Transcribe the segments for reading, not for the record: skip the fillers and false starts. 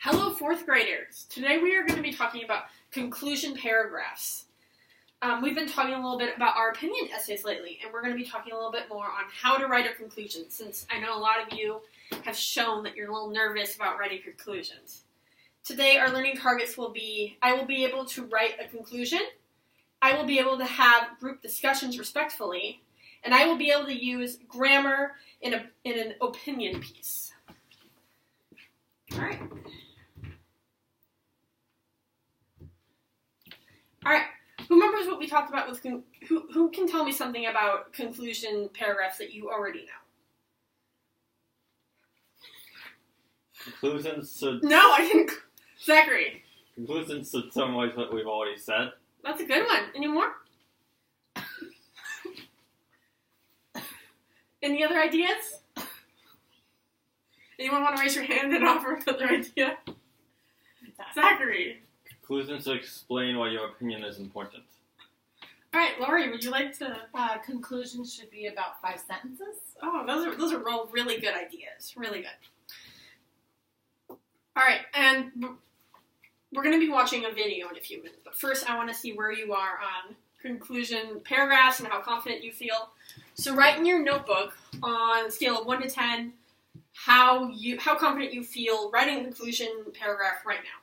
Hello, fourth graders. Today we are going to be talking about conclusion paragraphs. We've been talking a little bit about our opinion essays lately, and we're going to be talking a little bit more on how to write a conclusion, since I know a lot of you have shown that you're a little nervous about writing conclusions. Today our learning targets will be, I will be able to write a conclusion, I will be able to have group discussions respectfully, and I will be able to use grammar in an opinion piece. Alright. Alright, who remembers what we talked about with, who can tell me something about conclusion paragraphs that you already know? Conclusions should... No, I didn't. Zachary. Conclusions should summarize what we've already said. That's a good one. Any more? Any other ideas? Anyone want to raise your hand and offer another idea? Zachary. Conclusions should explain why your opinion is important. All right, Lori, would you like to? Conclusions should be about 5 sentences. Oh, those are all really good ideas. Really good. All right, and we're going to be watching a video in a few minutes. But first, I want to see where you are on conclusion paragraphs and how confident you feel. So write in your notebook on a scale of 1 to 10 how confident you feel writing a conclusion paragraph right now.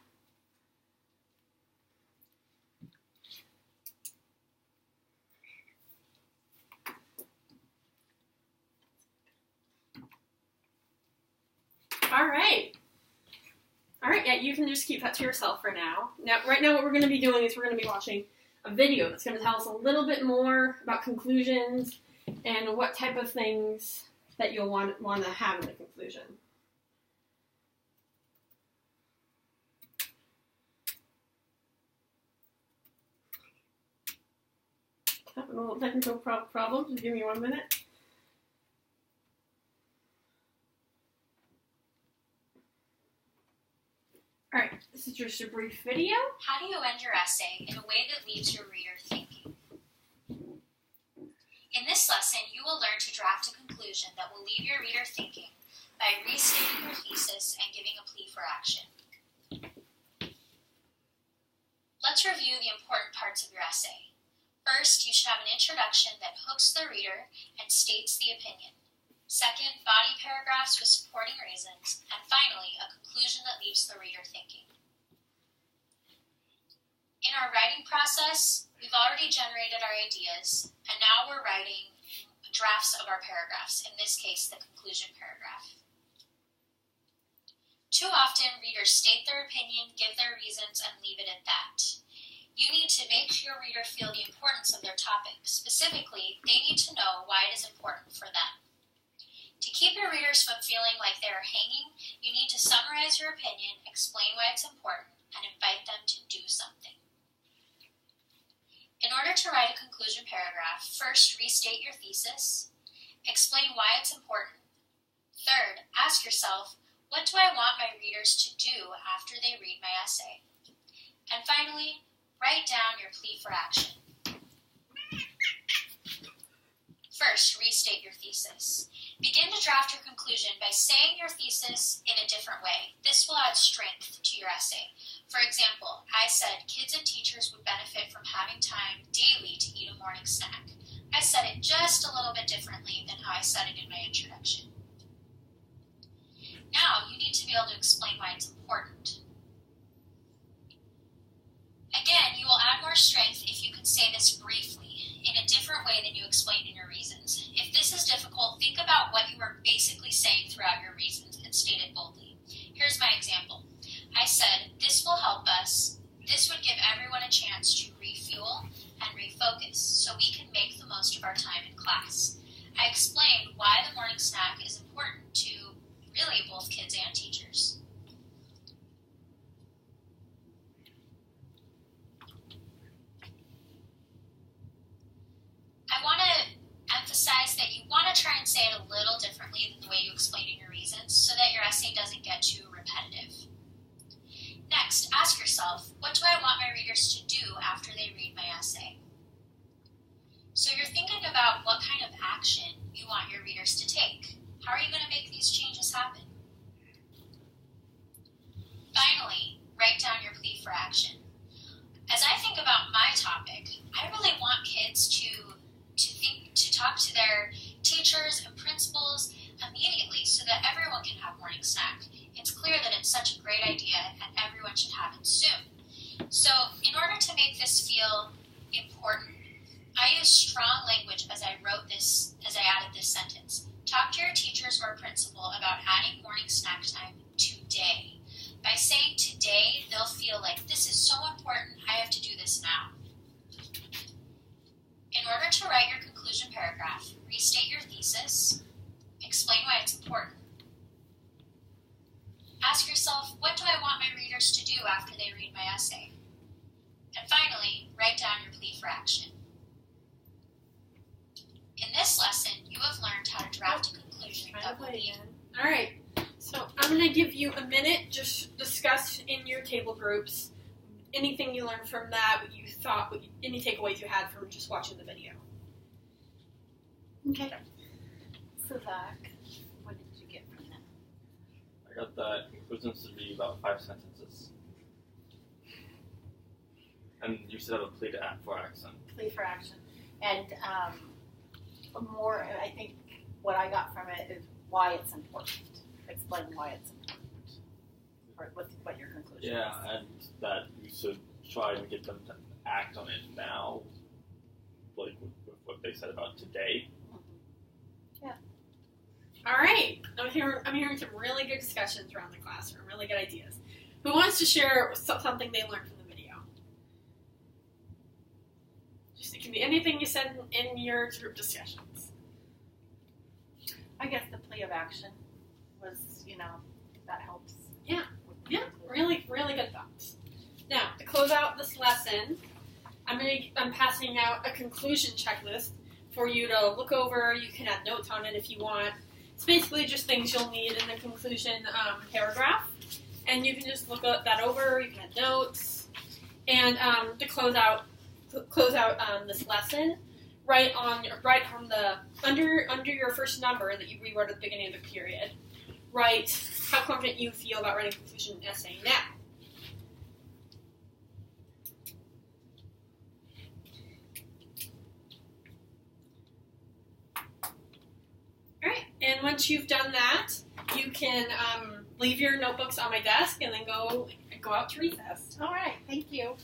All right, yeah, you can just keep that to yourself for now. Right now what we're going to be doing is we're going to be watching a video that's going to tell us a little bit more about conclusions and what type of things that you'll want to have in the conclusion. Having a little technical problems, just give me 1 minute. Alright, this is just a brief video. How do you end your essay in a way that leaves your reader thinking? In this lesson, you will learn to draft a conclusion that will leave your reader thinking by restating your thesis and giving a plea for action. Let's review the important parts of your essay. First, you should have an introduction that hooks the reader and states the opinion. Second, body paragraphs with supporting reasons. And finally, a conclusion that leaves the reader thinking. In our writing process, we've already generated our ideas, and now we're writing drafts of our paragraphs, in this case, the conclusion paragraph. Too often, readers state their opinion, give their reasons, and leave it at that. You need to make your reader feel the importance of their topic. Specifically, they need to know why it is important for them. To keep your readers from feeling like they are hanging, you need to summarize your opinion, explain why it's important, and invite them to do something. In order to write a conclusion paragraph, first restate your thesis, explain why it's important. Third, ask yourself, what do I want my readers to do after they read my essay? And finally, write down your plea for action. First, restate your thesis. Begin to draft your conclusion by saying your thesis in a different way. This will add strength to your essay. For example, I said kids and teachers would benefit from having time daily to eat a morning snack. I said it just a little bit differently than how I said it in my introduction. Now, you need to be able to explain why it's important. Again, you will add more strength if you can say this briefly, in a different way than you explained in your reasons. If this is difficult, think about what you were basically saying throughout your reasons and state it boldly. Here's my example. I said, this will help us. This would give everyone a chance to refuel and refocus so we can make the most of our time in class. I explained why the morning snack is important to really both kids and teachers. I want to emphasize that you want to try and say it a little differently than the way you explained in your reasons so that your essay doesn't get too repetitive. Next, ask yourself, what do I want my readers to do after they read my essay? So you're thinking about what kind of action you want your readers to take. How are you going to make these changes happen? Finally, write down your plea for action. As I think about my topic, I really want kids to talk to their teachers and principals immediately so that everyone can have morning snack. It's clear that it's such a great idea and everyone should have it soon. So, in order to make this feel important, I used strong language as I added this sentence. Talk to your teachers or principal about adding morning snack time today. By saying today, they'll feel like this is so important, I have to do this now. In order to write your conclusion paragraph, restate your thesis, explain why it's important. Ask yourself, what do I want my readers to do after they read my essay? And finally, write down your plea for action. In this lesson, you have learned how to draft a conclusion that will lead. All right. So I'm going to give you a minute. Just discuss in your table groups anything you learned from that, what you thought, any takeaways you had from just watching the video. Okay. So, Zach, what did you get from that? I got that conclusions to be about 5 sentences. And you should have a plea to act for action. Plea for action. And more, I think what I got from it is why it's important. Explain why it's important. What your conclusion is. Yeah, and that you should try and get them to act on it now, like with what they said about today. Yeah. All right. I'm hearing some really good discussions around the classroom, really good ideas. Who wants to share something they learned from the video? Just it can be anything you said in your group discussions. I guess the plea of action was, that helps. Yeah. Yeah, really, really good thoughts. Now, to close out this lesson, I'm passing out a conclusion checklist for you to look over. You can add notes on it if you want. It's basically just things you'll need in the conclusion paragraph, and you can just look that over. You can add notes, and to close out this lesson, write on the under your first number that you rewrote at the beginning of the period. Write how confident you feel about writing a conclusion essay now. All right, and once you've done that, you can leave your notebooks on my desk and then go out to recess. All right, thank you.